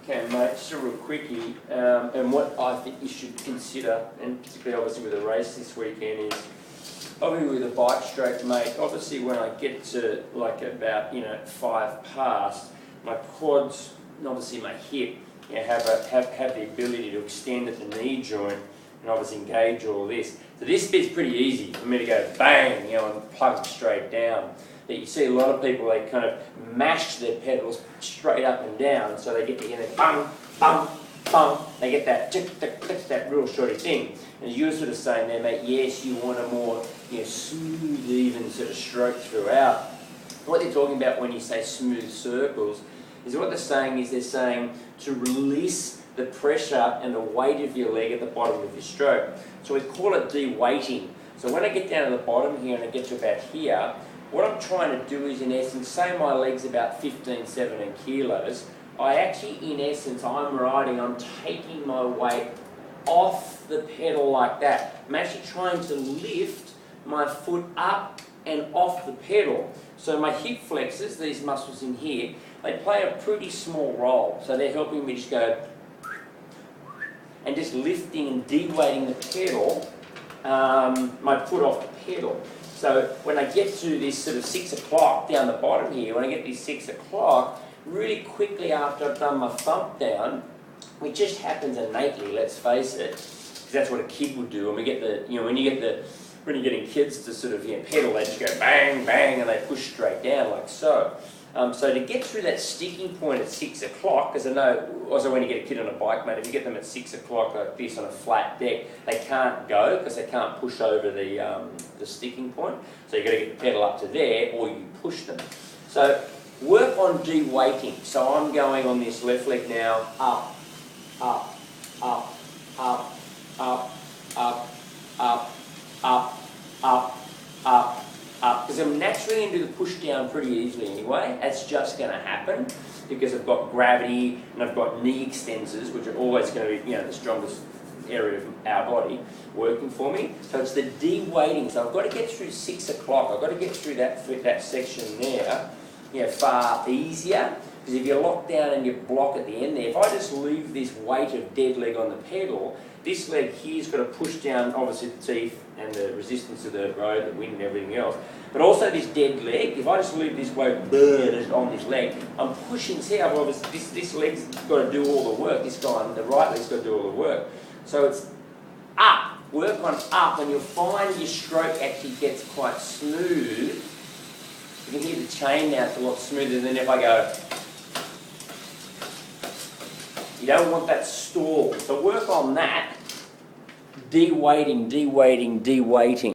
Okay, mate, just a real quickie, and what I think you should consider, and particularly obviously with the race this weekend, is obviously with a bike stroke, mate. Obviously, when I get to like about 5 past, my quads and obviously my hip have the ability to extend at the knee joint and obviously engage all this. So this bit's pretty easy for me to go bang, and plug straight down. That you see a lot of people, they kind of mash their pedals straight up and down, so they get the bang, bang, bang. They get that real shorty thing. And as you were sort of saying there, mate, yes, you want a more smooth, even sort of stroke throughout. What they're talking about when you say smooth circles is what they're saying to release the pressure and the weight of your leg at the bottom of your stroke. So we call it de-weighting. So when I get down to the bottom here and I get to about here, what I'm trying to do is, in essence, say my leg's about 15, 17 kilos, I actually, in essence, I'm taking my weight off the pedal like that. I'm actually trying to lift my foot up and off the pedal. So my hip flexors, these muscles in here, they play a pretty small role. So they're helping me just go and just lifting and de-weighting the pedal, my foot off the pedal. So when I get to this sort of 6 o'clock down the bottom here, when I get this 6 o'clock, really quickly after I've done my thump down, which just happens innately, let's face it, because that's what a kid would do. And we get when you're getting kids to sort of pedal, they just go bang, bang, and they push straight down like so. So to get through that sticking point at 6 o'clock, because I know also when you get a kid on a bike, mate, if you get them at 6 o'clock like this on a flat deck, they can't go because they can't push over the sticking point. So you've got to get the pedal up to there, or you push them. So work on de-weighting. So I'm going on this left leg now, up, up, up, up, up, up, up, up, up, up, up, because I'm naturally going to do the push down pretty easily anyway. That's just going to happen because I've got gravity and I've got knee extensors, which are always going to be the strongest area of our body working for me. So it's the de-weighting. So I've got to get through 6 o'clock. I've got to get through that section there far easier. Because if you lock down and you block at the end there, if I just leave this weight of dead leg on the pedal, this leg here's got to push down, obviously, the teeth and the resistance of the road, the wind and everything else. But also this dead leg, if I just leave this weight on this leg, I'm pushing, see how obviously this leg's got to do all the work, this guy on the right leg's got to do all the work. So it's up, work on up, and you'll find your stroke actually gets quite smooth. You can hear the chain now, it's a lot smoother than if I go. You don't want that stall. So work on that. De-weighting, de-weighting, de-weighting.